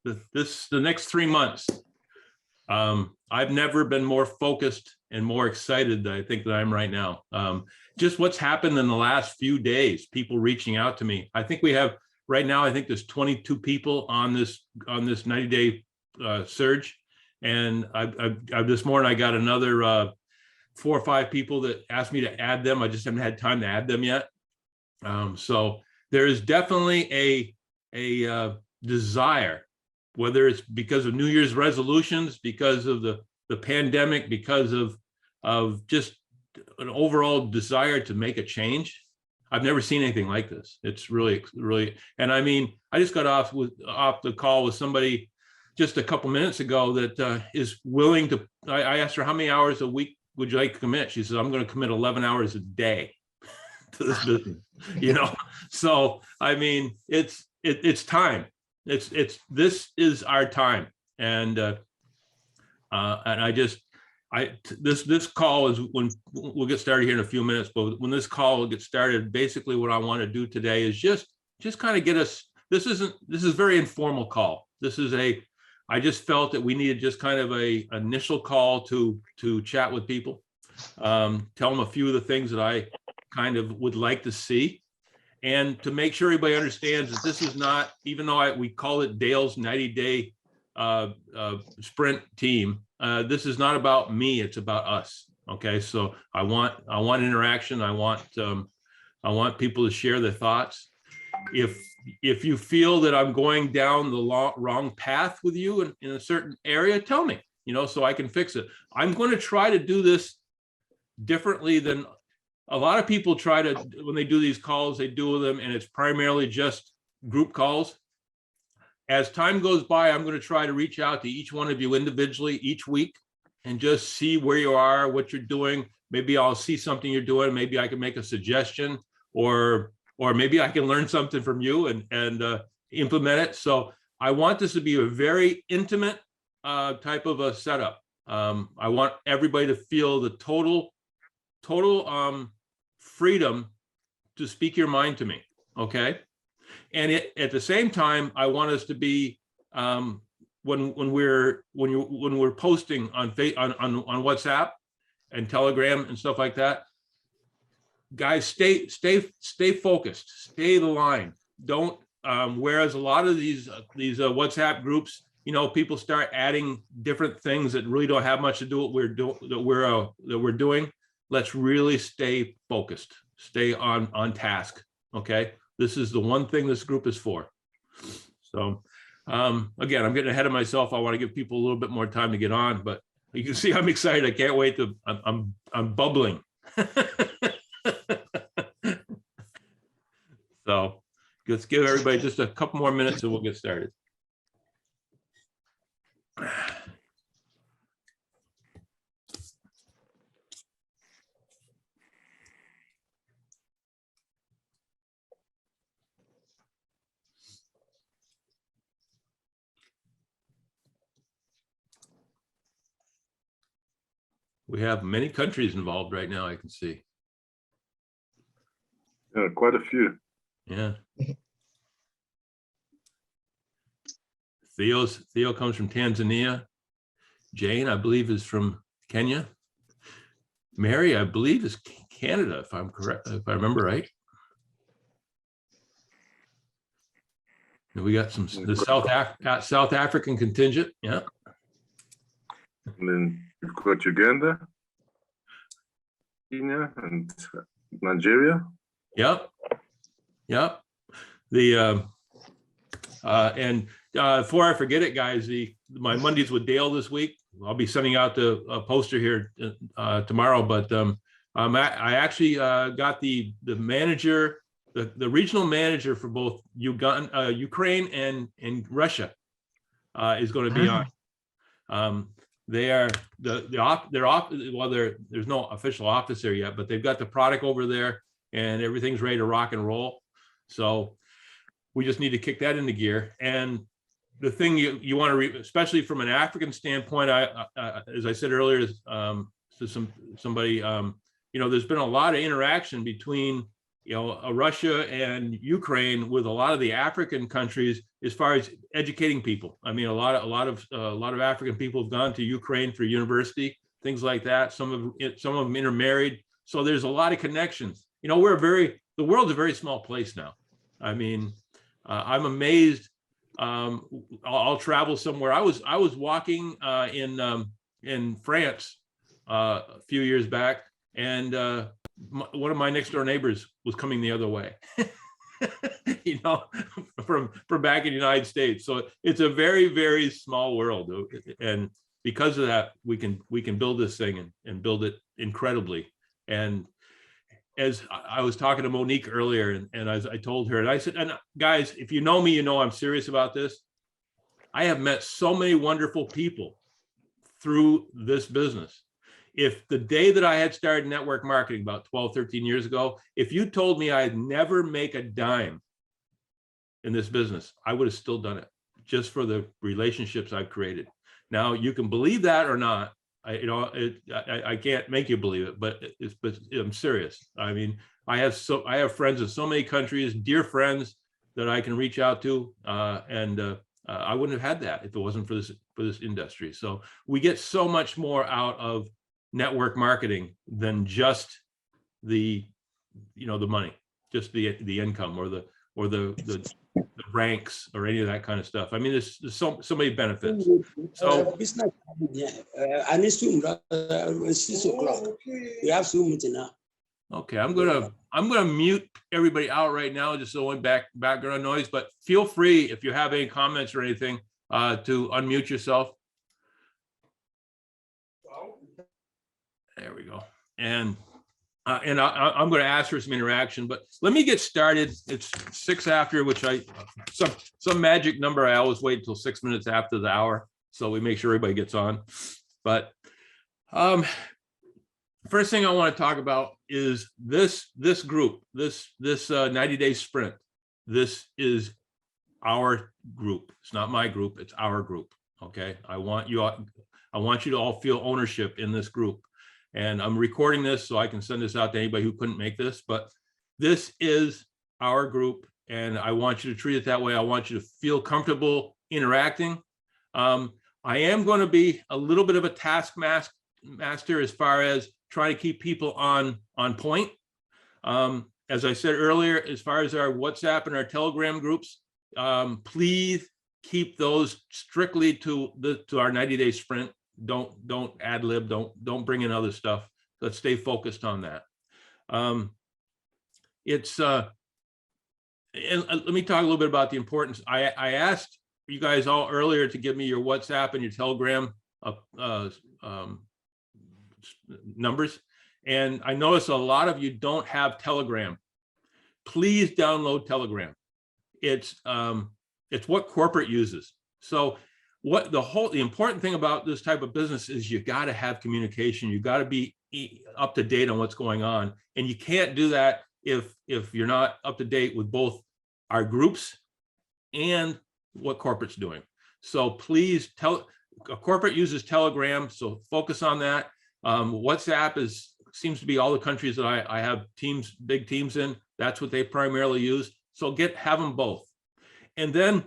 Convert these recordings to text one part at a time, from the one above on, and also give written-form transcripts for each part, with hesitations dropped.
the next 3 months. I've never been more focused and more excited, I think, than I am right now. Just what's happened in the last few days, people reaching out to me. I think we have right now, I think there's 22 people on this 90-day surge. And I this morning, I got another 4 or 5 people that asked me to add them. I just haven't had time to add them yet. So there is definitely a desire, whether it's because of New Year's resolutions, because of the pandemic, because of just an overall desire to make a change. I've never seen anything like this. It's really, and I mean, I just got off the call with somebody just a couple minutes ago that is willing to, I asked her, how many hours a week would you like to commit? She says, I'm going to commit 11 hours a day to this business, So, I mean, it's time. This is our time. And this call is when we'll get started here in a few minutes, but when this call will get started, basically what I want to do today is just kind of get us, this is a very informal call. I just felt that we needed just kind of a initial call to chat with people, tell them a few of the things that I kind of would like to see, and to make sure everybody understands that this is not, even though we call it Dale's 90-day sprint team, this is not about me, it's about us. Okay, so I want interaction. I want people to share their thoughts. If you feel that I'm going down the wrong path with you in a certain area, tell me, so I can fix it. I'm going to try to do this differently than a lot of people try to, when they do these calls, they do them and it's primarily just group calls. As time goes by, I'm going to try to reach out to each one of you individually each week and just see where you are, what you're doing. Maybe I'll see something you're doing. Maybe I can make a suggestion, or maybe I can learn something from you and implement it. So I want this to be a very intimate type of a setup. I want everybody to feel the total freedom to speak your mind to me. Okay. And at the same time, I want us to be when we're posting on WhatsApp and Telegram and stuff like that, guys, stay focused, stay the line. Don't whereas a lot of these WhatsApp groups, people start adding different things that really don't have much to do with what we're doing. Let's really stay focused, stay on task. Okay. This is the one thing this group is for. So again, I'm getting ahead of myself. I want to give people a little bit more time to get on, but you can see I'm excited. I can't wait to, I'm bubbling. So let's give everybody just a couple more minutes and we'll get started. We have many countries involved right now, I can see. Yeah, quite a few. Yeah. Theo comes from Tanzania. Jane, I believe, is from Kenya. Mary, I believe, is Canada, if I'm correct, if I remember right. And we got the South African contingent. Yeah. And then you've got Uganda, Kenya, and Nigeria. Yep. The and before I forget it, guys, my Mondays with Dale this week. I'll be sending out a poster here tomorrow. But I actually got the manager, the regional manager for both Ukraine and Russia is going to be on. They are they're off. Well, there's no official office there yet, but they've got the product over there and everything's ready to rock and roll. So we just need to kick that into gear. And the thing you want to, especially from an African standpoint, as I said earlier, to somebody, there's been a lot of interaction between Russia and Ukraine with a lot of the African countries as far as educating people. I mean, a lot of African people have gone to Ukraine for university, things like that. Some of them intermarried. So there's a lot of connections. The world's a very small place now. I mean, I'm amazed. I'll travel somewhere. I was walking in France a few years back, and one of my next door neighbors was coming the other way, from back in the United States. So it's a very, very small world. And because of that, we can build this thing and build it incredibly. And as I was talking to Monique earlier, and as I told her, and I said, and guys, if you know me, you know I'm serious about this. I have met so many wonderful people through this business. If the day that I had started network marketing about 12, 13 years ago, if you told me I'd never make a dime in this business, I would have still done it just for the relationships I've created. Now, you can believe that or not. I can't make you believe it, but I'm serious. I mean, I have friends in so many countries, dear friends that I can reach out to, and I wouldn't have had that if it wasn't for this industry. So we get so much more out of network marketing than just the money, just the income or the ranks or any of that kind of stuff. I mean, there's so many benefits. So I need to 6 o'clock. We have Zoom meeting now. Okay, I'm gonna mute everybody out right now, just so background noise. But feel free, if you have any comments or anything, to unmute yourself. There we go. And I'm going to ask for some interaction, but let me get started. It's 6 after, which some magic number. I always wait until 6 minutes after the hour, so we make sure everybody gets on. But first thing I want to talk about is this group, this 90-day sprint. This is our group. It's not my group. It's our group. Okay. I want you to all feel ownership in this group. And I'm recording this so I can send this out to anybody who couldn't make this, but this is our group and I want you to treat it that way. I want you to feel comfortable interacting. I am going to be a little bit of a taskmaster as far as trying to keep people on point. As I said earlier, as far as our WhatsApp and our Telegram groups, please keep those strictly to our 90-day sprint. Don't ad lib, don't bring in other stuff. Let's stay focused on that. And let me talk a little bit about the importance. I asked you guys all earlier to give me your WhatsApp and your Telegram numbers, and I noticed a lot of you don't have Telegram. Please download Telegram. It's what corporate uses. So the important thing about this type of business is you got to have communication. You got to be up to date on what's going on, and you can't do that if you're not up to date with both our groups and what corporate's doing. So please corporate uses Telegram, so focus on that. WhatsApp seems to be all the countries that I have big teams in. That's what they primarily use. So have them both. And then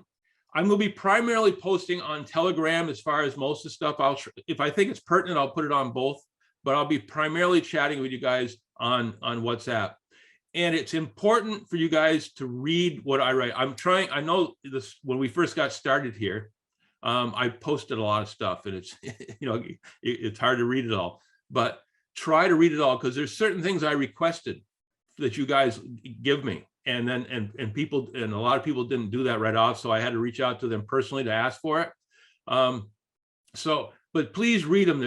I'm going to be primarily posting on Telegram as far as most of the stuff. If I think it's pertinent, I'll put it on both, but I'll be primarily chatting with you guys on WhatsApp. And it's important for you guys to read what I write. I know this, when we first got started here, I posted a lot of stuff and it's, it's hard to read it all, but try to read it all, because there's certain things I requested that you guys give me. And then, and a lot of people didn't do that right off. So I had to reach out to them personally to ask for it. But please read them.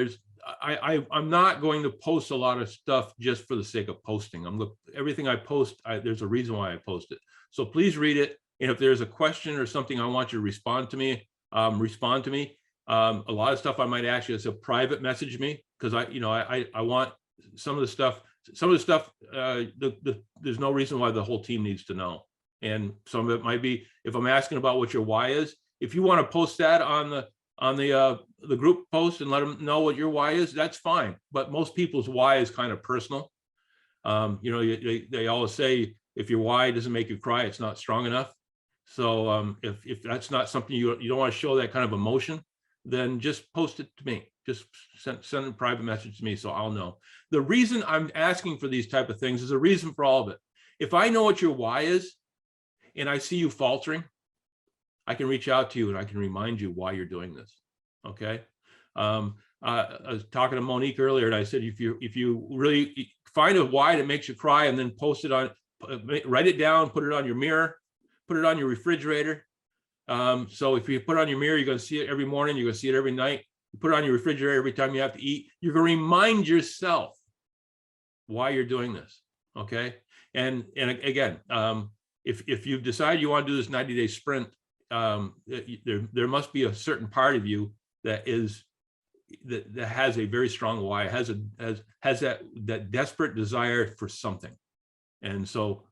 I'm not going to post a lot of stuff just for the sake of posting. Everything I post, there's a reason why I post it. So please read it. And if there's a question or something I want you to respond to me, respond to me. A lot of stuff I might ask you as a private message me, because I want some of the stuff. There's no reason why the whole team needs to know. And some of it might be, if I'm asking about what your why is, if you want to post that on the group post and let them know what your why is, that's fine. But most people's why is kind of personal. They always say, if your why doesn't make you cry, it's not strong enough. So if that's not something you don't want to show that kind of emotion, then just post it to me. Just send a private message to me so I'll know. The reason I'm asking for these type of things is a reason for all of it. If I know what your why is and I see you faltering, I can reach out to you and I can remind you why you're doing this. Okay. I was talking to Monique earlier, and I said, if you really find a why that makes you cry, and then post it on, write it down, put it on your mirror, put it on your refrigerator. So if you put it on your mirror, you're going to see it every morning. You're going to see it every night. You put it on your refrigerator every time you have to eat. You're going to remind yourself why you're doing this. Okay. And again, if you decide you want to do this 90-day sprint, there must be a certain part of you that has a very strong why, has that desperate desire for something. And so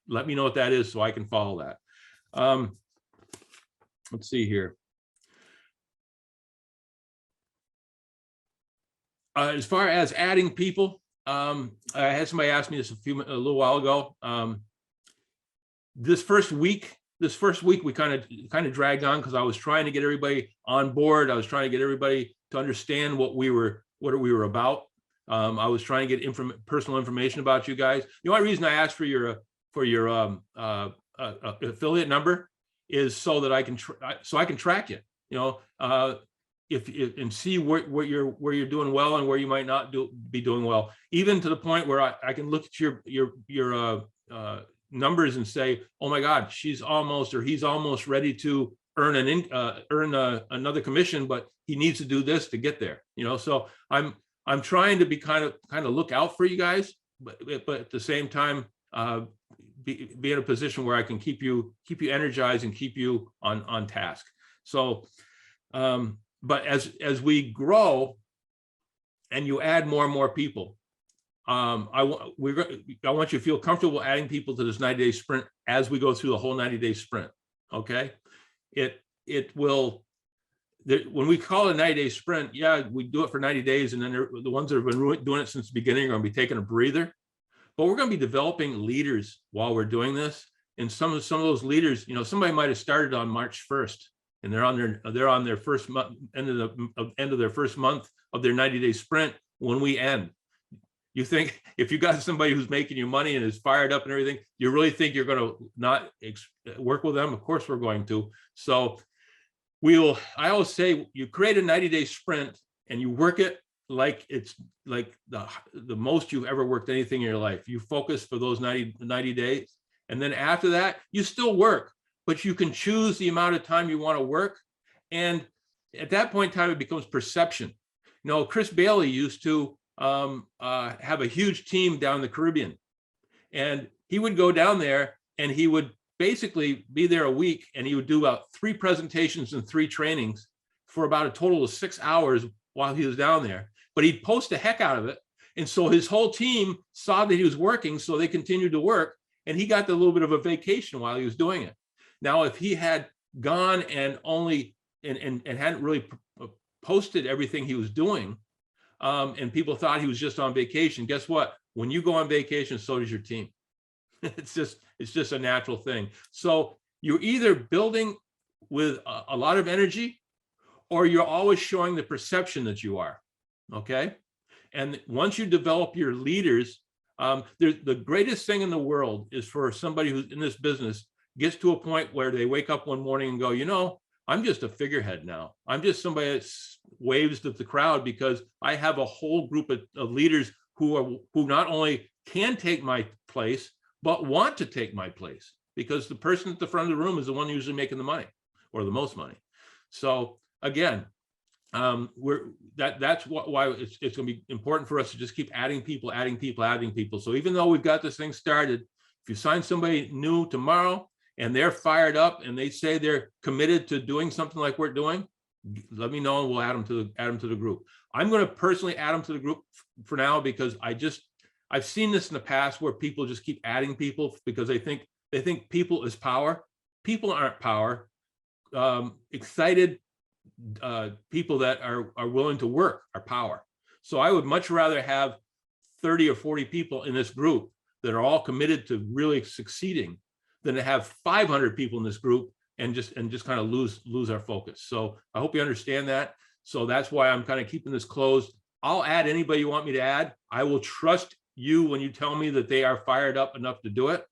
let me know what that is so I can follow that. Let's see here. As far as adding people, I had somebody ask me this a little while ago. This first week we kind of dragged on because I was trying to get everybody on board. I was trying to get everybody to understand what we were about. I was trying to get personal information about you guys. The only reason I asked for your affiliate number is so that I can track you. You know, if and see where you're doing well and where you might not be doing well. Even to the point where I can look at your numbers and say, oh my God, she's almost, or he's almost ready to earn another commission, but he needs to do this to get there. You know, so I'm trying to be kind of look out for you guys, but at the same time, be in a position where I can keep you energized and keep you on task. So, but as we grow and you add more and more people, I want you to feel comfortable adding people to this 90-day sprint as we go through the whole 90-day sprint. Okay, it will. When we call it a 90-day sprint, yeah, we do it for 90 days, and then the ones that have been doing it since the beginning are going to be taking a breather. But we're going to be developing leaders while we're doing this, and some of those leaders, you know, somebody might have started on March 1st, and they're on their first month, end of their first month of their 90-day sprint when we end. You think if you got somebody who's making you money and is fired up and everything, you really think you're going to not work with them? Of course we're going to. So I always say, you create a 90-day sprint and you work it like it's like the most you've ever worked anything in your life. You focus for those 90 days. And then after that, you still work, but you can choose the amount of time you want to work. And at that point in time, it becomes perception. You know, Chris Bailey used to have a huge team down in the Caribbean, and he would go down there and he would basically be there a week, and he would do about 3 presentations and 3 trainings for about a total of 6 hours while he was down there. But he'd post the heck out of it, and so his whole team saw that he was working, so they continued to work, and he got a little bit of a vacation while he was doing it. Now, if he had gone and only and hadn't really posted everything he was doing, and people thought he was just on vacation, guess what? When you go on vacation, so does your team. It's just a natural thing. So you're either building with a lot of energy, or you're always showing the perception that you are. Okay. And once you develop your leaders, the greatest thing in the world is for somebody who's in this business gets to a point where they wake up one morning and go, you know, I'm just a figurehead now. I'm just somebody that waves to the crowd because I have a whole group of leaders who not only can take my place, but want to take my place, because the person at the front of the room is the one usually making the money or the most money. So again, that's why it's going to be important for us to just keep adding people. So even though we've got this thing started, if you sign somebody new tomorrow and they're fired up and they say they're committed to doing something like we're doing, let me know and we'll add them to the group. I'm going to personally add them to the group for now, because I've seen this in the past where people just keep adding people because they think people is power. People aren't power. Excited people that are willing to work are power. So I would much rather have 30 or 40 people in this group that are all committed to really succeeding than to have 500 people in this group and just kind of lose our focus. So I hope you understand that. So that's why I'm kind of keeping this closed. I'll add anybody you want me to add. I will trust you when you tell me that they are fired up enough to do it.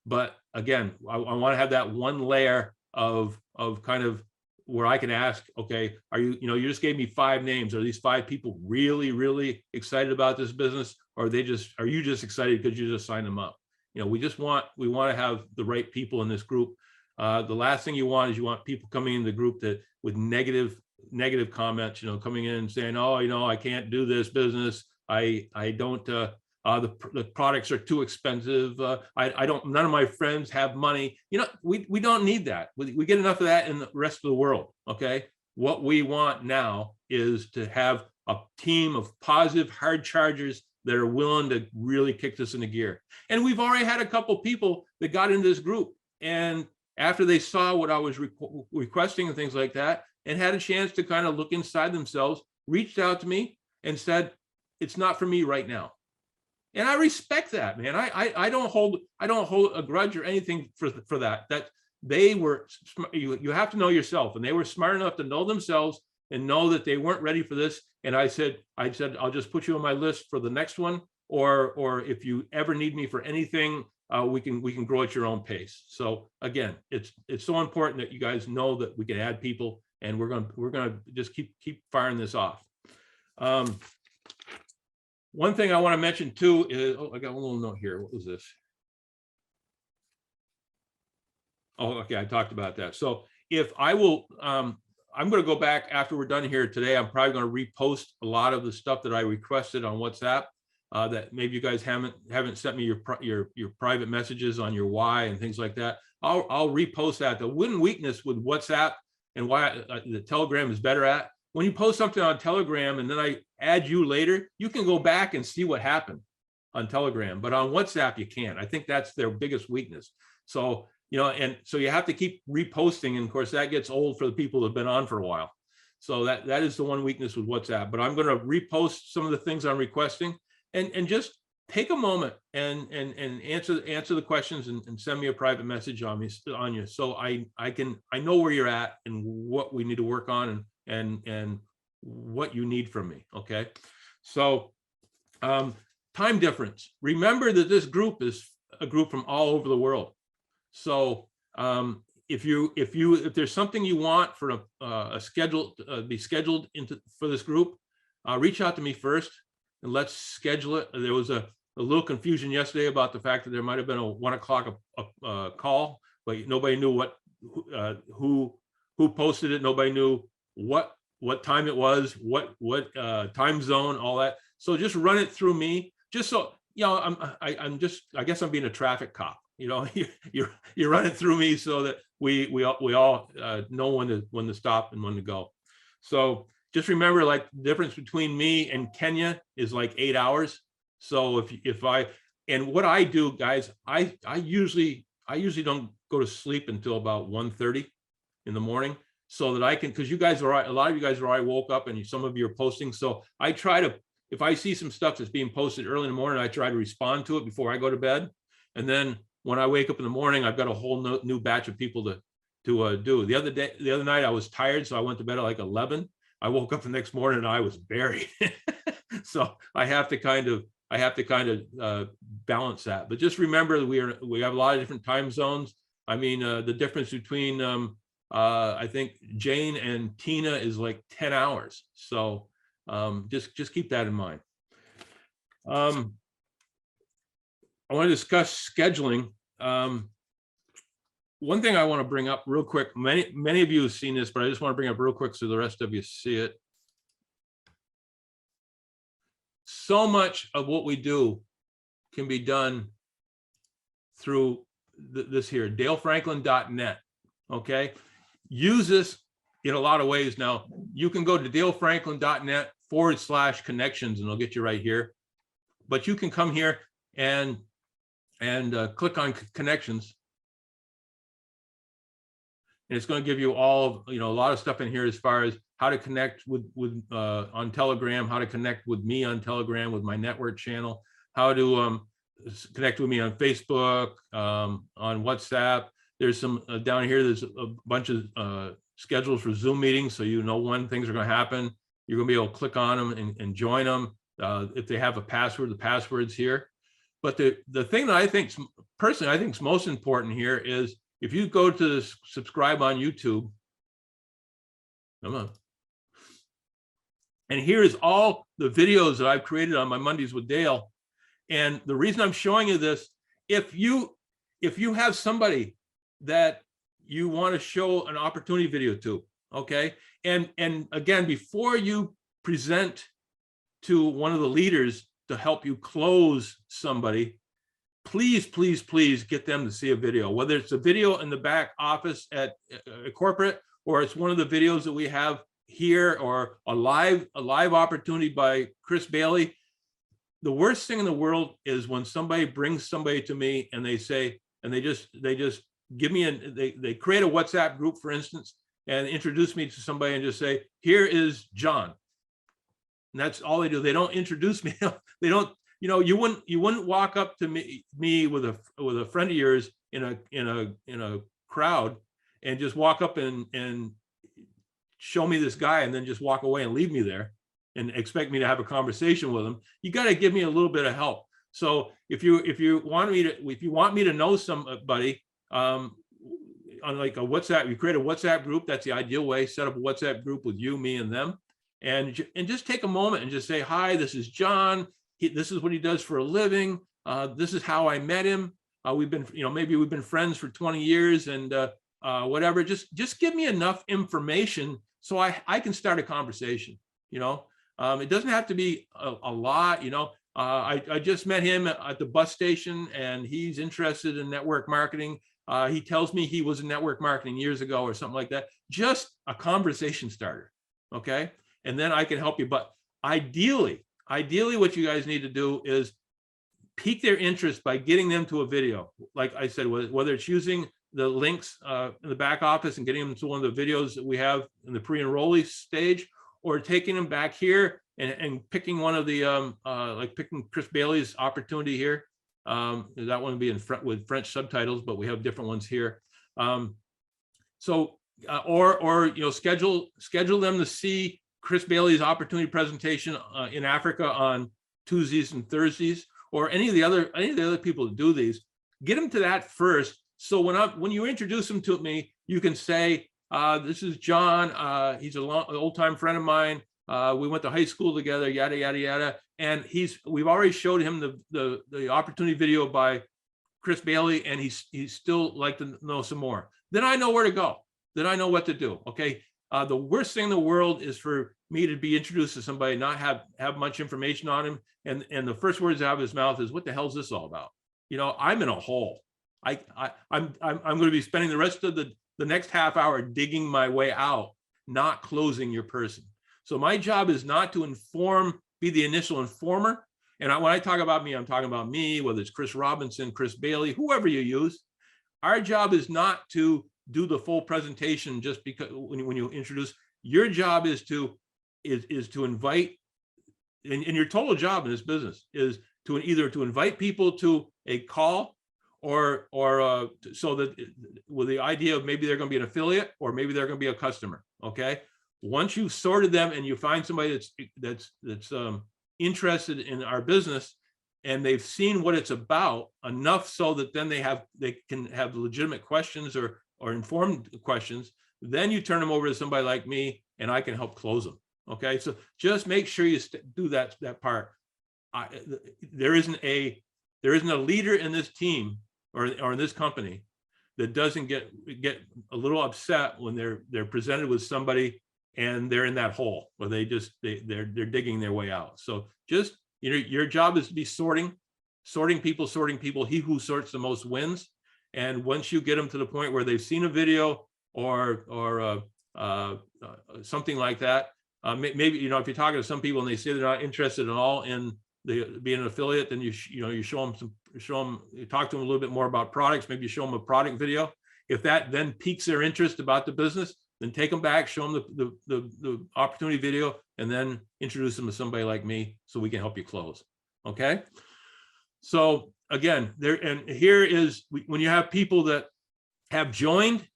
But again, I want to have that one layer of kind of where I can ask, okay, are you, you just gave me 5 names. Are these 5 people really, really excited about this business? Or are you just excited because you just signed them up? We want to have the right people in this group. The last thing you want is you want people coming in the group that with negative comments, coming in and saying, oh, I can't do this business. I don't, the products are too expensive. None of my friends have money. We don't need that. We get enough of that in the rest of the world. Okay. What we want now is to have a team of positive hard chargers that are willing to really kick this into gear. And we've already had a couple people that got into this group. And after they saw what I was requesting and things like that, and had a chance to kind of look inside themselves, reached out to me and said, it's not for me right now. And I respect that, man. I don't hold a grudge or anything for that. That they were, you have to know yourself, and they were smart enough to know themselves and know that they weren't ready for this. And I said, I'll just put you on my list for the next one, or if you ever need me for anything, we can grow at your own pace. So again, it's so important that you guys know that we can add people, and we're gonna just keep firing this off. One thing I want to mention too is, I got a little note here. What was this? Oh, okay, I talked about that. So if I will, I'm going to go back after we're done here today. I'm probably going to repost a lot of the stuff that I requested on WhatsApp that maybe you guys haven't sent me your private messages on your why and things like that. I'll repost that. The one weakness with WhatsApp and why the Telegram is better at, when you post something on Telegram and then I add you later, you can go back and see what happened on Telegram, but on WhatsApp, you can't. I think that's their biggest weakness. So, and so you have to keep reposting. And of course that gets old for the people that have been on for a while. So that is the one weakness with WhatsApp, but I'm going to repost some of the things I'm requesting and just take a moment and answer the questions and send me a private message on you. So I know where you're at and what we need to work on and what you need from me. Okay. So time difference. Remember that this group is a group from all over the world. So if there's something you want for a schedule be scheduled for this group, reach out to me first and let's schedule it. There was a little confusion yesterday about the fact that there might have been a 1 o'clock call, but nobody knew who posted it. Nobody knew what time it was, what time zone, all that. So just run it through me, just so I guess I'm being a traffic cop. You run it through me so that we all know when to stop and when to go. So just remember, like, the difference between me and Kenya is like 8 hours. So and what I do, guys, I usually don't go to sleep until about 1:30 in the morning, so that I can, because a lot of you guys are already woke up and some of you are posting. So I try to, if I see some stuff that's being posted early in the morning, I try to respond to it before I go to bed. And then when I wake up in the morning, I've got a whole new batch of people to do. The other night I was tired, so I went to bed at like 11. I woke up the next morning and I was buried. So I have to kind of balance that. But just remember that we have a lot of different time zones. I mean, the difference between I think Jane and Tina is like 10 hours. So just keep that in mind. I want to discuss scheduling. One thing I want to bring up real quick, many of you have seen this, but I just want to bring up real quick so the rest of you see it. So much of what we do can be done through this here, dalefranklin.net. Okay. Use this in a lot of ways. Now you can go to dalefranklin.net/connections and it'll get you right here, but you can come here and click on connections. And it's going to give you all, a lot of stuff in here as far as how to connect with on Telegram, how to connect with me on Telegram with my network channel, how to connect with me on Facebook, on WhatsApp. There's some down here, there's a bunch of schedules for Zoom meetings, so you know when things are going to happen. You're going to be able to click on them and join them. If they have a password, the password's here. But the thing that I think, personally, I think is most important here is if you go to subscribe on YouTube, come on. And here is all the videos that I've created on my Mondays with Dale. And the reason I'm showing you this, if you have somebody that you want to show an opportunity video to, okay? And again, before you present to one of the leaders to help you close somebody, please, please, please get them to see a video, whether it's a video in the back office at a corporate, or it's one of the videos that we have here, or a live opportunity by Chris Bailey. The worst thing in the world is when somebody brings somebody to me and they say, and they just give me they create a WhatsApp group, for instance, and introduce me to somebody and just say, here is John. And that's all they do. They don't introduce me. They don't, you know, you wouldn't walk up to me with a friend of yours in a crowd and just walk up and show me this guy and then just walk away and leave me there and expect me to have a conversation with him. You got to give me a little bit of help. So if you want me to know somebody, on like a WhatsApp, you create a WhatsApp group. That's the ideal way. Set up a WhatsApp group with you, me, and them, and just take a moment and just say, hi, this is John. This is what he does for a living. This is how I met him. We've been, maybe we've been friends for 20 years and whatever. Just give me enough information so I can start a conversation. It doesn't have to be a lot. I just met him at the bus station and he's interested in network marketing. He tells me he was in network marketing years ago or something like that. Just a conversation starter. Okay. And then I can help you. But ideally, what you guys need to do is pique their interest by getting them to a video. Like I said, whether it's using the links in the back office and getting them to one of the videos that we have in the pre-enrollee stage, or taking them back here and picking one of the, like picking Chris Bailey's opportunity here. That one would be in front with French subtitles, but we have different ones here. Or schedule them to see Chris Bailey's opportunity presentation in Africa on Tuesdays and Thursdays, or any of the other people that do these. Get them to that first. So when you introduce them to me, you can say, this is John. He's an old-time friend of mine. We went to high school together, yada, yada, yada. And we've already showed him the opportunity video by Chris Bailey, and he's still like to know some more. Then I know where to go. Then I know what to do. Okay. The worst thing in the world is for me to be introduced to somebody, not have much information on him. And the first words out of his mouth is, what the hell is this all about? I'm in a hole. I'm going to be spending the rest of the next half hour digging my way out, not closing your person. So my job is not to be the initial informer. And when I talk about me, I'm talking about me, whether it's Chris Robinson, Chris Bailey, whoever you use. Our job is not to do the full presentation just because when you introduce. Your job is to invite, and your total job in this business is to either to invite people to a call, or so that with the idea of maybe they're going to be an affiliate or maybe they're going to be a customer. Okay. Once you've sorted them and you find somebody that's interested in our business and they've seen what it's about enough so that then they can have legitimate questions or informed questions, then you turn them over to somebody like me and I can help close them. Okay. So just make sure you do that part. There isn't a leader in this team or in this company that doesn't get a little upset when they're presented with somebody and they're in that hole where they're digging their way out. So just, your job is to be sorting people. He who sorts the most wins. And once you get them to the point where they've seen a video or something like that, maybe, if you're talking to some people and they say they're not interested at all in being an affiliate, then you talk to them a little bit more about products. Maybe you show them a product video. If that then piques their interest about the business, then take them back, show them the opportunity video, and then introduce them to somebody like me so we can help you close. Okay. So again, here is when you have people that have joined.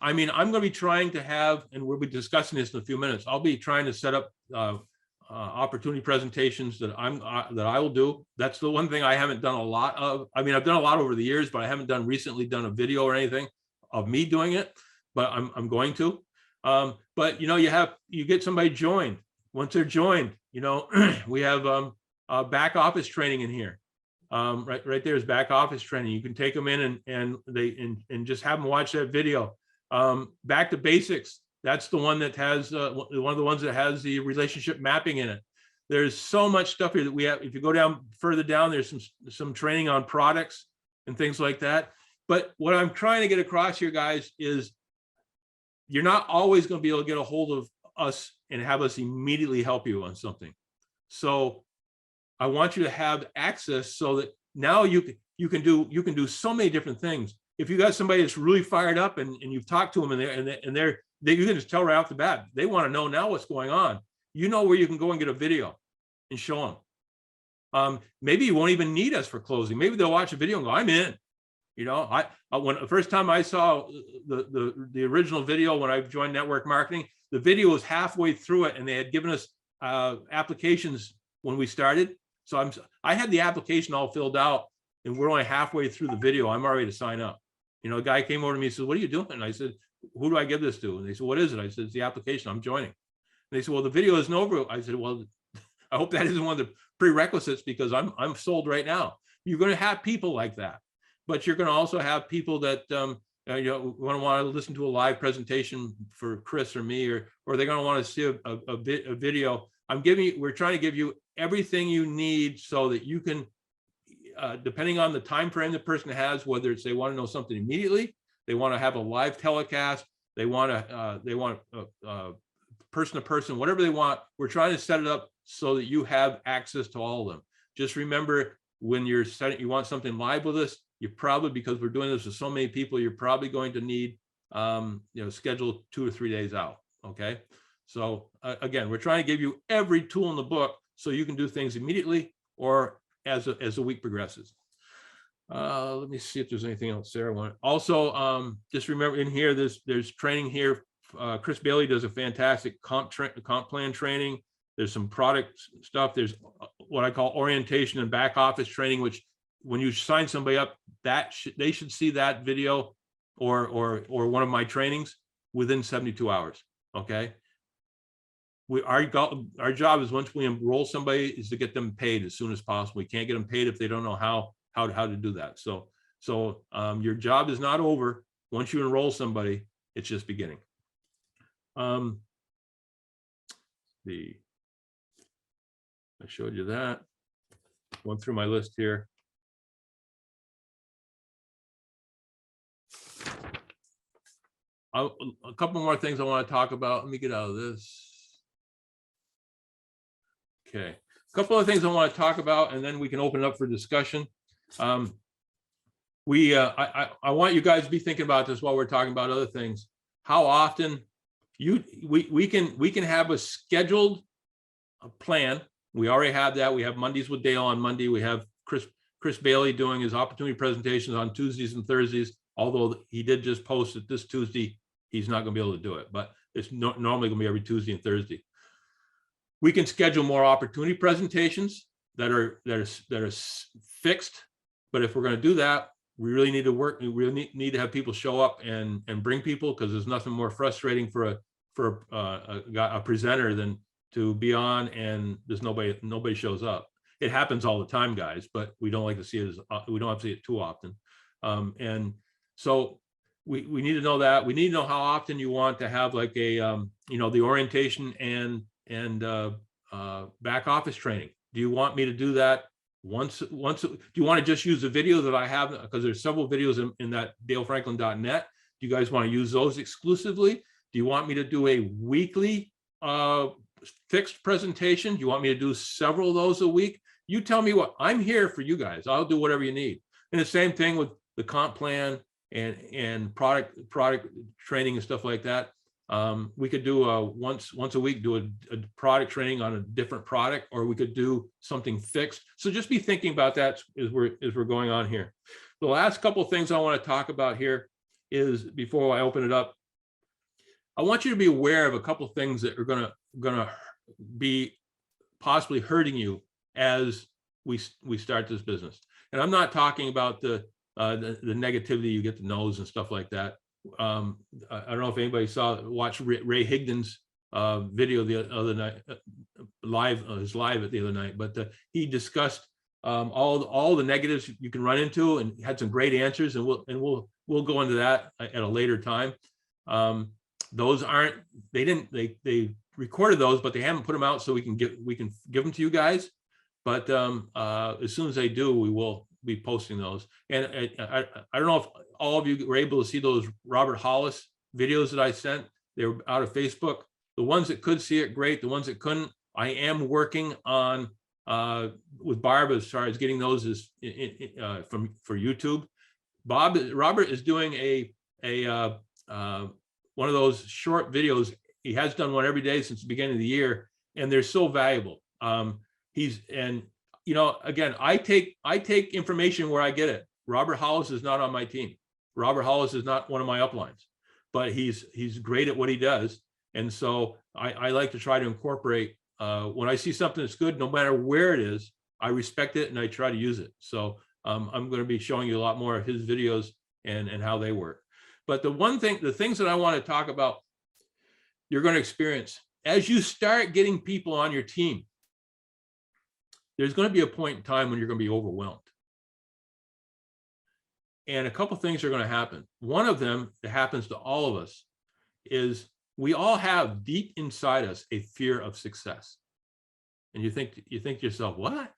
I mean, I'm going to be trying to have, and we'll be discussing this in a few minutes. I'll be trying to set up opportunity presentations that I will do. That's the one thing I haven't done a lot of. I mean, I've done a lot over the years, but I haven't recently done a video or anything of me doing it. But I'm going to. But you know, you get somebody joined. Once they're joined, you know, we have back office training in here. Right there is back office training. You can take them in and just have them watch that video. Back to basics. That's the one that has one of the ones that has the relationship mapping in it. There's so much stuff here that we have. If you go down further down, there's some training on products and things like that. But what I'm trying to get across here, guys, is you're not always going to be able to get a hold of us and have us immediately help you on something. So I want you to have access so that now you can do so many different things. If you got somebody that's really fired up and you've talked to them and you can just tell right off the bat, they want to know now what's going on. You know where you can go and get a video and show them. Maybe you won't even need us for closing. Maybe they'll watch a video and go, I'm in. You know, when the first time I saw the original video when I joined network marketing, the video was halfway through it and they had given us applications when we started. So I had the application all filled out and we're only halfway through the video. I'm already to sign up. You know, a guy came over to me and said, what are you doing? And I said, who do I give this to? And they said, what is it? I said, it's the application, I'm joining. And they said, well, the video isn't over. I said, well, I hope that isn't one of the prerequisites because I'm sold right now. You're going to have people like that, but you're going to also have people that, you know, want to listen to a live presentation for Chris or me, or they're going to want to see a video. We're trying to give you everything you need so that you can, depending on the time frame the person has, whether it's they want to know something immediately, they want to have a live telecast, they want person to person, whatever they want. We're trying to set it up so that you have access to all of them. Just remember, when you want something live with us, you probably, because we're doing this with so many people, you're probably going to need, you know, schedule 2 or 3 days out. Okay. So again, we're trying to give you every tool in the book so you can do things immediately or as the week progresses. Let me see if there's anything else Sarah wanted. Also, just remember in here, there's training here. Chris Bailey does a fantastic comp plan training. There's some product stuff. There's what I call orientation and back office training, which when you sign somebody up, they should see that video or one of my trainings within 72 hours. Okay. Our job is, once we enroll somebody, is to get them paid as soon as possible. We can't get them paid if they don't know how to do that. So your job is not over. Once you enroll somebody, it's just beginning. I showed you that. Went through my list here. A couple more things I want to talk about. Let me get out of this. Okay, a couple of things I want to talk about, and then we can open it up for discussion. I want you guys to be thinking about this while we're talking about other things. How often we can have a scheduled plan. We already have that. We have Mondays with Dale on Monday. We have Chris Bailey doing his opportunity presentations on Tuesdays and Thursdays. Although he did just post that this Tuesday he's not going to be able to do it, but it's normally going to be every Tuesday and Thursday. We can schedule more opportunity presentations that are fixed. But if we're going to do that, we really need to work. We really need to have people show up and bring people, because there's nothing more frustrating for a presenter than to be on and there's nobody shows up. It happens all the time, guys, but we don't like to see it we don't have to see it too often. And so we need to know that. We need to know how often you want to have like a you know, the orientation and back office training. Do you want me to do that once? Do you want to just use the video that I have? Because there's several videos in that dalefranklin.net. Do you guys want to use those exclusively? Do you want me to do a weekly fixed presentation? Do you want me to do several of those a week? You tell me what. I'm here for you guys. I'll do whatever you need. And the same thing with the comp plan and product training and stuff like that. We could do once a week, do a product training on a different product, or we could do something fixed. So just be thinking about that as we're going on here. The last couple of things I want to talk about here is, before I open it up, I want you to be aware of a couple of things that are gonna be possibly hurting you as we start this business. And I'm not talking about the negativity, you get the nose and stuff like that. I don't know if anybody watched Ray Higdon's video the other night, his live at the other night, but he discussed all the negatives you can run into, and had some great answers, and we'll go into that at a later time. Those aren't, they recorded those, but they haven't put them out, so we can give them to you guys. But as soon as they do, we will be posting those. And I don't know if all of you were able to see those Robert Hollis videos that I sent. They were out of Facebook. The ones that could see it, great. The ones that couldn't, I am working on with Barb as far as getting those for YouTube. Robert is doing one of those short videos. He has done one every day since the beginning of the year, and they're so valuable. Again, I take information where I get it. Robert Hollis is not on my team. Robert Hollis is not one of my uplines, but he's great at what he does. And so I like to try to incorporate, when I see something that's good, no matter where it is, I respect it and I try to use it. So I'm going to be showing you a lot more of his videos and how they work. But the things that I want to talk about, you're going to experience as you start getting people on your team. There's going to be a point in time when you're going to be overwhelmed. And a couple of things are going to happen. One of them that happens to all of us is we all have deep inside us a fear of success. And you think to yourself, what?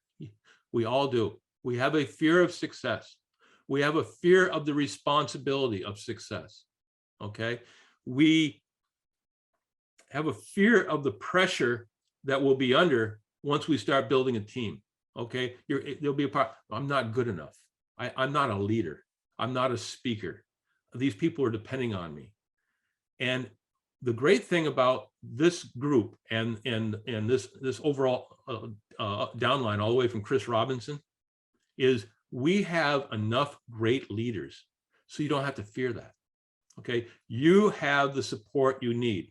We all do. We have a fear of success. We have a fear of the responsibility of success. Okay? We have a fear of the pressure that we'll be under once we start building a team. Okay, there'll be a part, I'm not good enough. I'm not a leader. I'm not a speaker. These people are depending on me. And the great thing about this group and this overall downline, all the way from Chris Robinson, is we have enough great leaders, so you don't have to fear that. Okay, you have the support you need.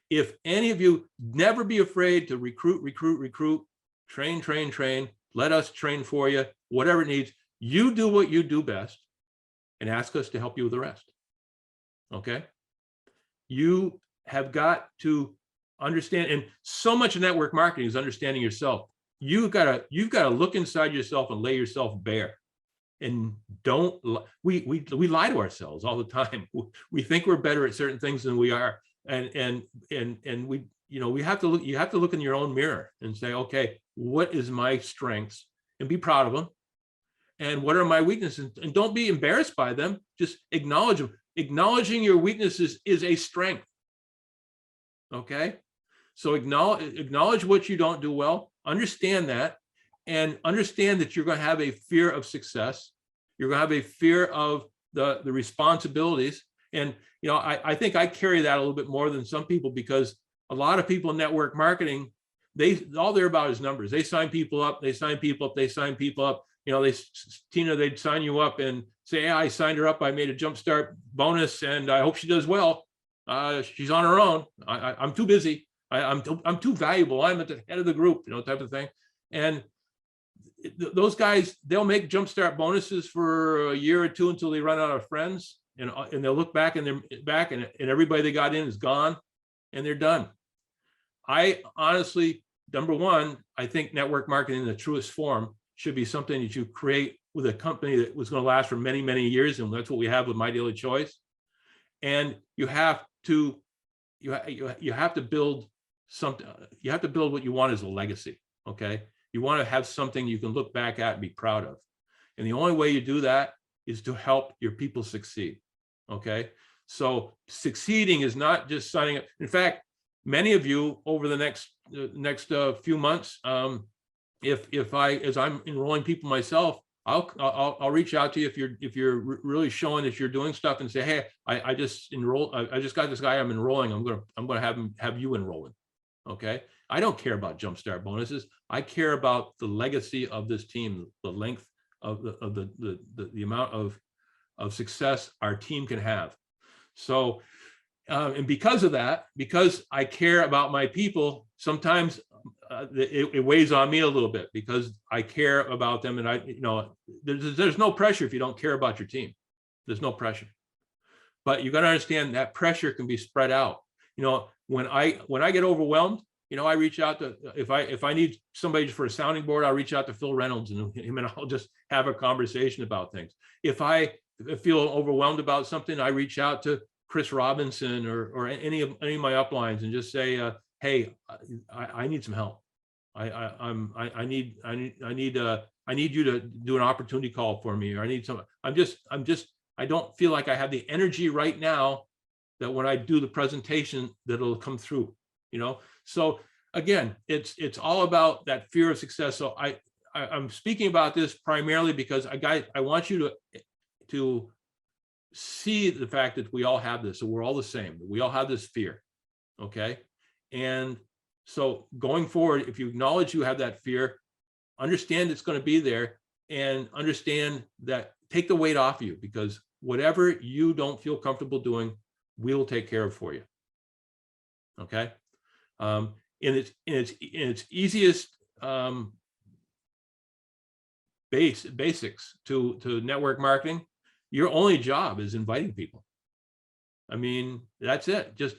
If any of you, never be afraid to recruit, train, let us train for you, whatever it needs. You do what you do best and ask us to help you with the rest. Okay? You have got to understand, and so much of network marketing is understanding yourself. You've got to look inside yourself and lay yourself bare. And we lie to ourselves all the time. We think we're better at certain things than we are. And we, we have to look, you have to look in your own mirror and say, okay, what is my strengths, and be proud of them. And what are my weaknesses? And don't be embarrassed by them. Just acknowledge them. Acknowledging your weaknesses is a strength. Okay. So acknowledge what you don't do well, understand that, and understand that you're going to have a fear of success. You're going to have a fear of the responsibilities. And, I think I carry that a little bit more than some people, because a lot of people in network marketing, all they're about is numbers. They sign people up, they sign people up, they sign people up. Tina, they'd sign you up and say, yeah, I signed her up. I made a jumpstart bonus and I hope she does well. She's on her own. I'm too busy. I'm too valuable. I'm at the head of the group, type of thing. And those guys, they'll make jumpstart bonuses for a year or two until they run out of friends. And they'll look back and everybody they got in is gone and they're done. I honestly, number one, I think network marketing in the truest form should be something that you create with a company that was going to last for many, many years. And that's what we have with My Daily Choice. And you have to build something. You have to build what you want as a legacy. Okay. You want to have something you can look back at and be proud of. And the only way you do that is to help your people succeed. Okay. So succeeding is not just signing up. In fact, many of you over the next few months, as I'm enrolling people myself, I'll reach out to you if you're really showing that you're doing stuff and say, hey, I just got this guy I'm enrolling. I'm gonna have you enrolling. Okay. I don't care about jumpstart bonuses. I care about the legacy of this team, the length of the amount of success our team can have. So, and because of that, because I care about my people, sometimes it weighs on me a little bit because I care about them. And there's no pressure if you don't care about your team. There's no pressure. But you got to understand that pressure can be spread out. When I get overwhelmed, I reach out to, if I need somebody for a sounding board, I'll reach out to Phil Reynolds and him, and I'll just have a conversation about things. If I feel overwhelmed about something, I reach out to Chris Robinson or any of my uplines and just say, hey, I need some help. I need you to do an opportunity call for me, or I need some. I don't feel like I have the energy right now that when I do the presentation that it'll come through. So again, it's all about that fear of success. So I'm speaking about this primarily because I want you to see the fact that we all have this, so we're all the same. We all have this fear, okay? And so going forward, if you acknowledge you have that fear, understand it's going to be there, and understand that, take the weight off you, because whatever you don't feel comfortable doing, we will take care of for you. Okay. In its easiest basics to network marketing, your only job is inviting people. I mean, that's it. Just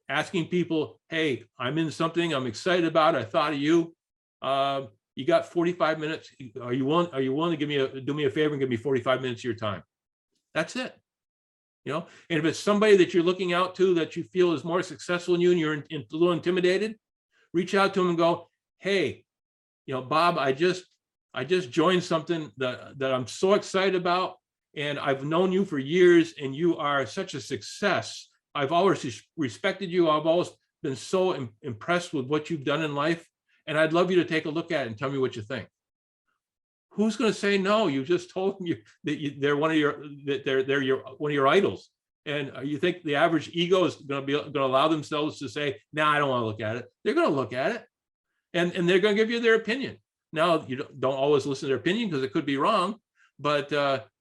asking people, hey, I'm in something I'm excited about. I thought of you. You got 45 minutes. Are you willing to do me a favor and give me 45 minutes of your time? That's it. And if it's somebody that you're looking out to that you feel is more successful than you and you're a little intimidated, reach out to them and go, hey, Bob, I just joined something that I'm so excited about, and I've known you for years, and you are such a success. I've always respected you. I've always been so impressed with what you've done in life, and I'd love you to take a look at it and tell me what you think. Who's going to say no? You just told them that they're one of your idols, and you think the average ego is going to allow themselves to say, "Nah, I don't want to look at it." They're going to look at it, and they're going to give you their opinion. Now, you don't always listen to their opinion because it could be wrong, but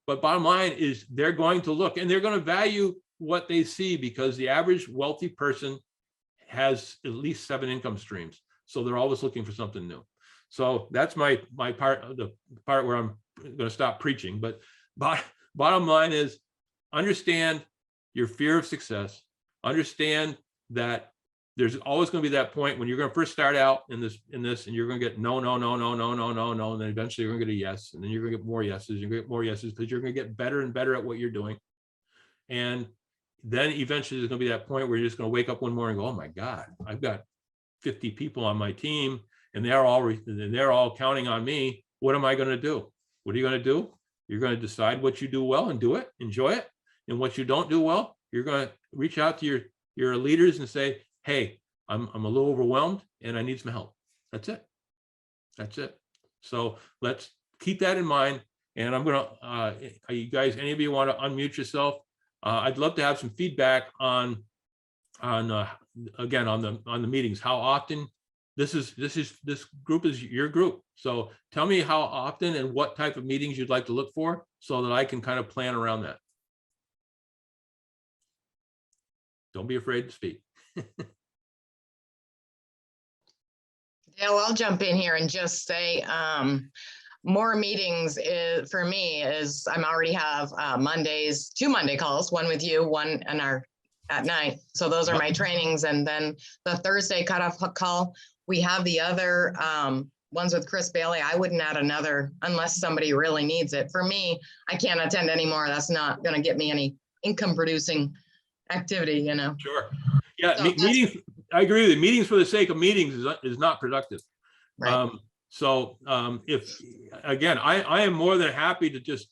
bottom line is they're going to look, and they're going to value what they see, because the average wealthy person has at least 7 income streams, so they're always looking for something new. So that's my part, the part where I'm going to stop preaching. But bottom line is, understand your fear of success. Understand that there's always going to be that point when you're going to first start out in this, and you're going to get no, and then eventually you're going to get a yes, and then you're going to get more yeses. You're going to get more yeses because you're going to get better and better at what you're doing. And then eventually there's going to be that point where you're just going to wake up one morning and go, oh my God, I've got 50 people on my team, and they're all counting on me. What am I going to do? What are you going to do? You're going to decide what you do well and do it, enjoy it. And what you don't do well, you're going to reach out to your leaders and say, hey, I'm a little overwhelmed and I need some help. That's it. That's it. So let's keep that in mind. And I'm going to, you guys, any of you want to unmute yourself? I'd love to have some feedback on again, on the meetings. How often? This group is your group. So tell me how often and what type of meetings you'd like to look for, so that I can kind of plan around that. Don't be afraid to speak. Dale, I'll jump in here and just say, more meetings for me is I already have Mondays, 2 Monday calls, one with you, one at night. So those are my trainings. And then the Thursday cutoff call, we have the other ones with Chris Bailey. I wouldn't add another unless somebody really needs it. For me, I can't attend anymore. That's not going to get me any income producing activity, Sure. Yeah, So meetings. I agree with you. Meetings for the sake of meetings is not productive. Right. If again, I am more than happy to just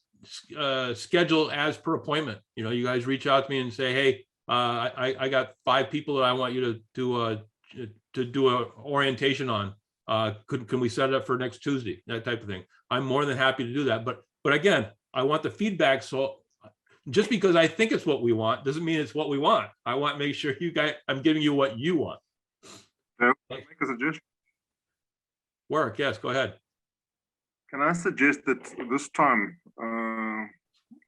schedule as per appointment. You guys reach out to me and say, hey, I got 5 people that I want you to do an orientation on. Can we set it up for next Tuesday? That type of thing. I'm more than happy to do that. But But again, I want the feedback. So just because I think it's what we want doesn't mean it's what we want. I want to make sure you guys, I'm giving you what you want. Now, can I make a suggestion? Work, yes, go ahead. Can I suggest that this time,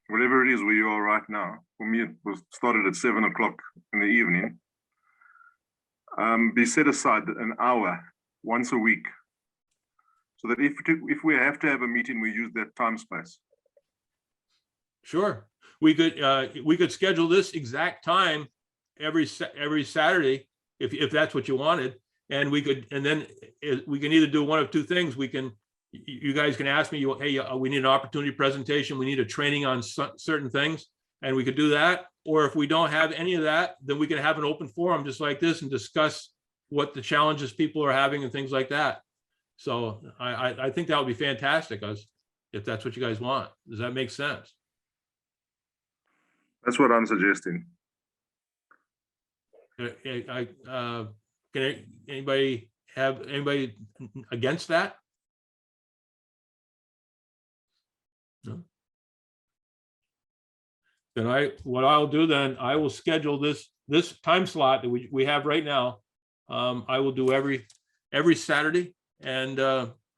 whatever it is where you are right now, for me it was started at 7 o'clock in the evening, be set aside an hour once a week, so that if we have to have a meeting, we use that time space. Sure. We could schedule this exact time every Saturday if that's what you wanted. And we could, and then we can either do one of two things. We can, you guys can ask me, hey, we need an opportunity presentation. We need a training on certain things, and we could do that. Or if we don't have any of that, then we can have an open forum just like this and discuss what the challenges people are having and things like that. So I think that would be fantastic, if that's what you guys want. Does that make sense? That's what I'm suggesting. Can anybody have anybody against that? No. Then what I'll do then, I will schedule this time slot that we have right now. I will do every Saturday, and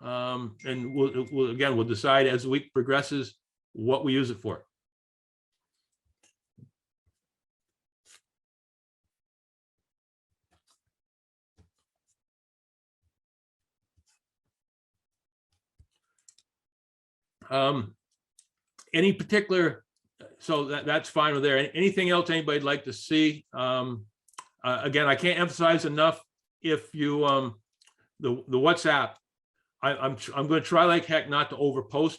we'll decide as the week progresses what we use it for. Any particular, so that's fine with there. Anything else anybody'd like to see? Again, I can't emphasize enough, if you the WhatsApp, I'm going to try like heck not to overpost.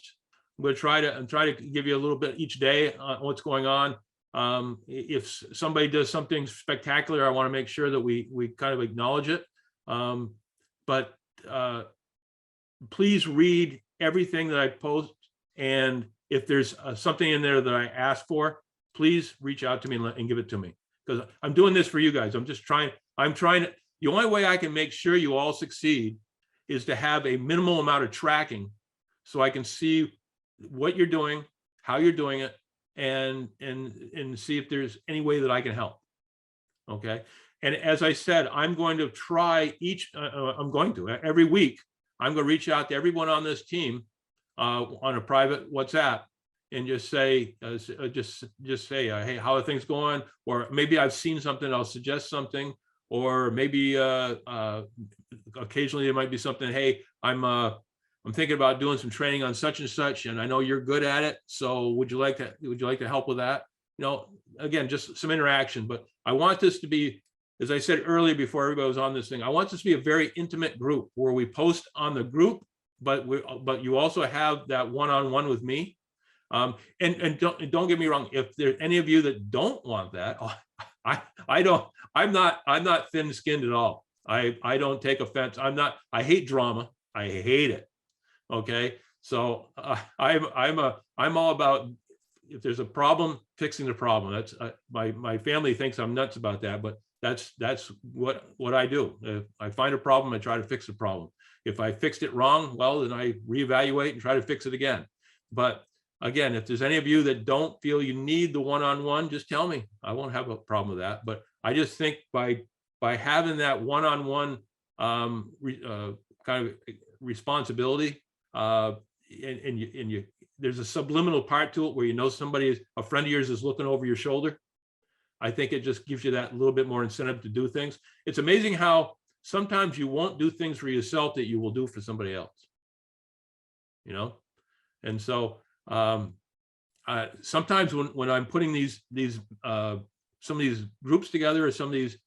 I'm going to try to give you a little bit each day on what's going on. If somebody does something spectacular, I want to make sure that we kind of acknowledge it. But please read everything that I post, and if there's something in there that I ask for, please reach out to me and give it to me, because I'm doing this for you guys. I'm trying to, the only way I can make sure you all succeed is to have a minimal amount of tracking, so I can see what you're doing, how you're doing it, and see if there's any way that I can help. Okay. And as I said, I'm going to try every week, I'm going to reach out to everyone on this team on a private WhatsApp and just say, hey, how are things going? Or maybe I've seen something, I'll suggest something. Or maybe occasionally there might be something, hey, I'm thinking about doing some training on such and such, and I know you're good at it. So would you like to help with that? You know, again, just some interaction. But I want this to be, as I said earlier before everybody was on this thing, I want this to be a very intimate group where we post on the group, but you also have that one-on-one with me. And don't get me wrong, if there any of you that don't want that, I'm not thin-skinned at all. I don't take offense. I hate drama. I hate it. Okay. So I'm all about, if there's a problem, fixing the problem. That's my family thinks I'm nuts about that, but that's what I do. If I find a problem, I try to fix the problem. If I fixed it wrong, well, then I reevaluate and try to fix it again. But again, if there's any of you that don't feel you need the one-on-one, just tell me. I won't have a problem with that. But I just think by having that one-on-one kind of responsibility, and there's a subliminal part to it where you know a friend of yours is looking over your shoulder. I think it just gives you that little bit more incentive to do things. It's amazing how sometimes you won't do things for yourself that you will do for somebody else. You know, and so sometimes when I'm putting some of these groups together, or some of these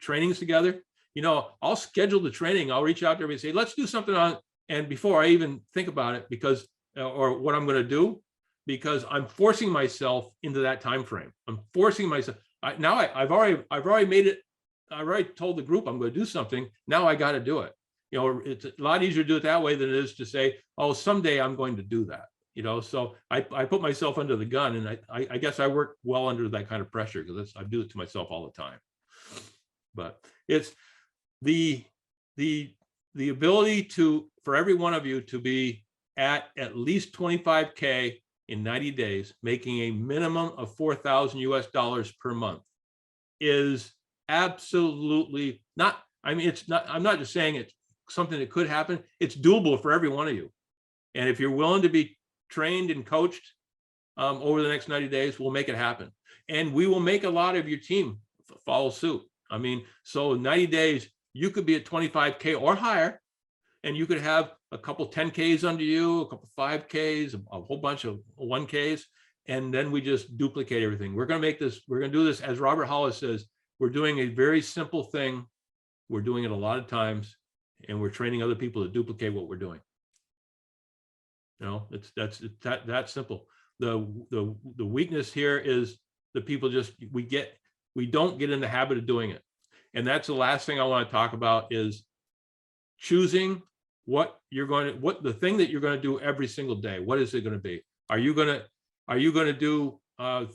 trainings together, you know, I'll schedule the training. I'll reach out to everybody and say, let's do something on, and before I even think about it, because or what I'm going to do, because I'm forcing myself into that time frame. I'm forcing myself. I've already made it. I already told the group I'm going to do something. Now I got to do it. You know, it's a lot easier to do it that way than it is to say, oh, someday I'm going to do that. You know, so I put myself under the gun, and I guess I work well under that kind of pressure, because I do it to myself all the time. But it's the ability for every one of you to be at least 25K in 90 days, making a minimum of $4,000 US per month is absolutely not, I mean, it's not, I'm not just saying it's something that could happen. It's doable for every one of you. And if you're willing to be trained and coached over the next 90 days, we'll make it happen. And we will make a lot of your team follow suit. I mean, so 90 days, you could be at 25K or higher, and you could have a couple 10Ks under you, a couple 5Ks, a whole bunch of 1Ks, and then we just duplicate everything. We're going to make this, we're going to do this, as Robert Hollis says, we're doing a very simple thing. We're doing it a lot of times, and we're training other people to duplicate what we're doing. You know, it's that simple. The weakness here is the people just, we don't get in the habit of doing it. And that's the last thing I want to talk about is choosing what you're going to, what the thing that you're going to do every single day. What is it going to be? Are you going to do are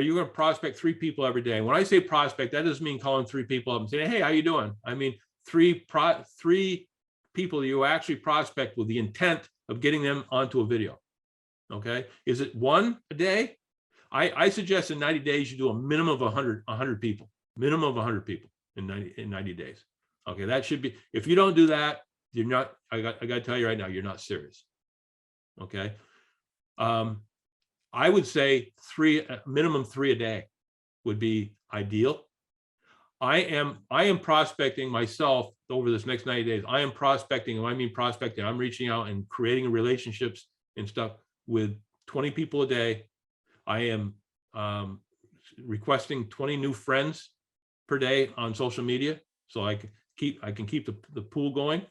you going to prospect 3 people every day? When I say prospect, that doesn't mean calling 3 people up and saying, hey, how you doing? I mean, 3 people you actually prospect with the intent of getting them onto a video. Okay. Is it 1 a day? I suggest in 90 days, you do a minimum of 100 people, minimum of 100 people in 90 days. Okay. That should be, if you don't do that, you're not, I got to tell you right now, you're not serious. Okay. I would say minimum 3 a day would be ideal. I am prospecting myself over this next 90 days. I am prospecting, and I mean prospecting, I'm reaching out and creating relationships and stuff with 20 people a day. I am requesting 20 new friends per day on social media, so I can keep the pool going.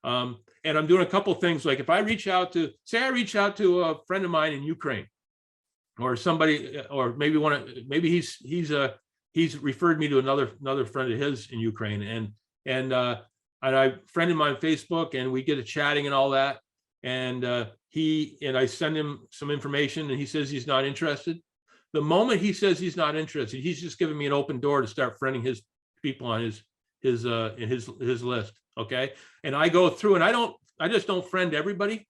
And I'm doing a couple of things, like if I reach out to, say I reach out to a friend of mine in Ukraine, or somebody, or maybe he's referred me to another friend of his in Ukraine, and I friend him on Facebook, and we get to chatting and all that, and I send him some information, and he says he's not interested. The moment he says he's not interested, he's just giving me an open door to start friending his people on his list. Okay, and I go through, and I just don't friend everybody.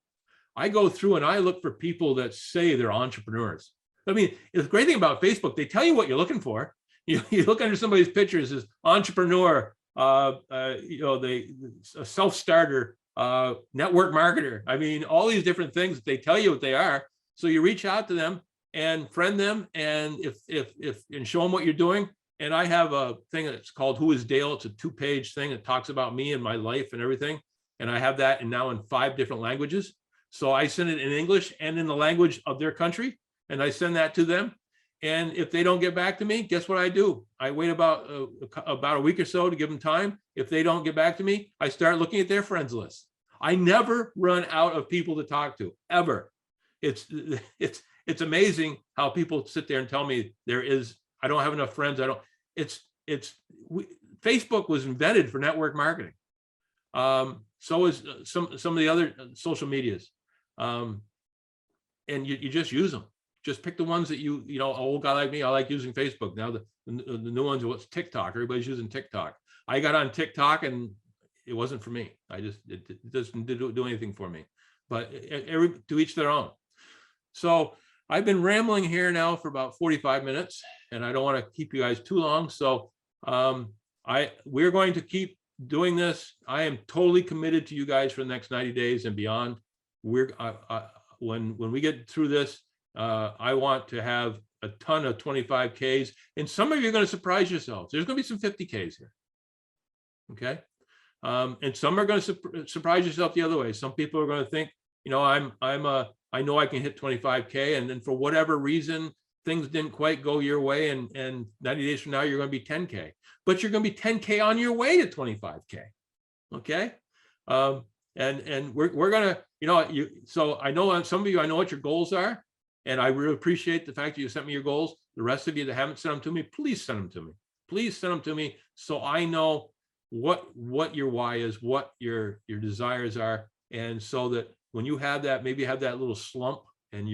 I go through and I look for people that say they're entrepreneurs. I mean, the great thing about Facebook, they tell you what you're looking for. You look under somebody's pictures as entrepreneur, a self-starter, network marketer. I mean, all these different things, they tell you what they are. So you reach out to them and friend them, and and show them what you're doing. And I have a thing that's called Who is Dale? It's a 2-page thing that talks about me and my life and everything. And I have that now in 5 different languages. So I send it in English and in the language of their country, and I send that to them. And if they don't get back to me, guess what I do? I wait about a week or so to give them time. If they don't get back to me, I start looking at their friends list. I never run out of people to talk to, ever. It's amazing how people sit there and tell me I don't have enough friends. Facebook was invented for network marketing. So is some of the other social medias. And you just use them. Just pick the ones that you know, old guy like me, I like using Facebook. Now the new ones are what's TikTok. Everybody's using TikTok. I got on TikTok and it wasn't for me. It doesn't do anything for me, but to each their own. So I've been rambling here now for about 45 minutes, and I don't want to keep you guys too long. So we're going to keep doing this. I am totally committed to you guys for the next 90 days and beyond. When we get through this, I want to have a ton of 25Ks, and some of you are going to surprise yourselves. There's going to be some 50Ks here. Okay. And some are going to surprise yourself the other way. Some people are going to think, you know, I know I can hit 25K, and then for whatever reason, things didn't quite go your way, and 90 days from now, you're going to be 10K, but you're going to be 10K on your way to 25K. Okay. And we're going to, you know, so I know some of you, I know what your goals are, and I really appreciate the fact that you sent me your goals. The rest of you that haven't sent them to me, please send them to me. Please send them to me, so I know what your why is, what your desires are. And so that when you have that, maybe you have that little slump, and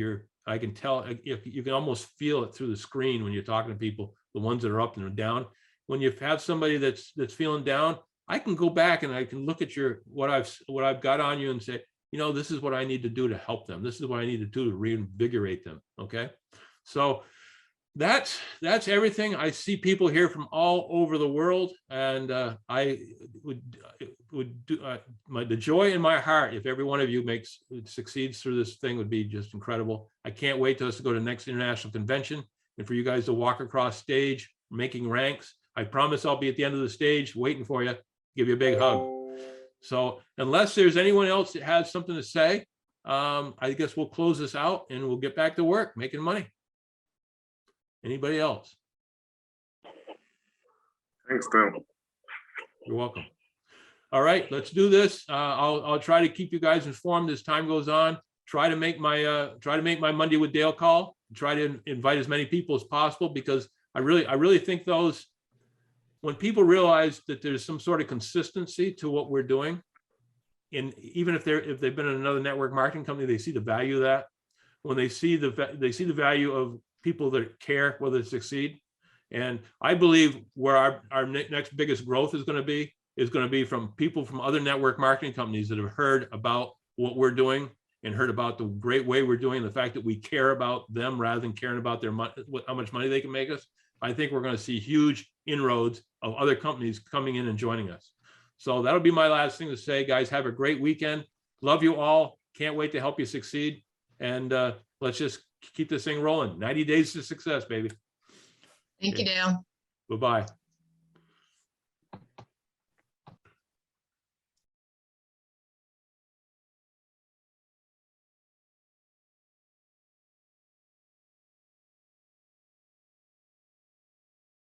I can tell, if you can almost feel it through the screen when you're talking to people, the ones that are up and are down. When you have somebody that's feeling down, I can go back and I can look at what I've got on you and say, this is what I need to do to help them. This is what I need to do to reinvigorate them. Okay. So that's everything. I see people here from all over the world, and I would do the joy in my heart if every one of you succeeds through this thing would be just incredible. I can't wait to us to go to the next international convention and for you guys to walk across stage, making ranks. I promise I'll be at the end of the stage waiting for you, give you a big hug. So unless there's anyone else that has something to say, I guess we'll close this out and we'll get back to work making money. Anybody else? Thanks, Dale. You're welcome. All right, let's do this. I'll try to keep you guys informed as time goes on. Try to make my Monday with Dale call. Try to invite as many people as possible, because I really think when people realize that there's some sort of consistency to what we're doing, and even if they've been in another network marketing company, they see the value of that. When they see the value of people that care whether they succeed. And I believe where our next biggest growth is going to be from people from other network marketing companies that have heard about what we're doing and heard about the great way we're doing, the fact that we care about them rather than caring about their money, how much money they can make us. I think we're going to see huge inroads of other companies coming in and joining us. So that'll be my last thing to say. Guys, have a great weekend. Love you all. Can't wait to help you succeed. And let's just keep this thing rolling. 90 days to success, baby. Thank you, Dale. Bye-bye.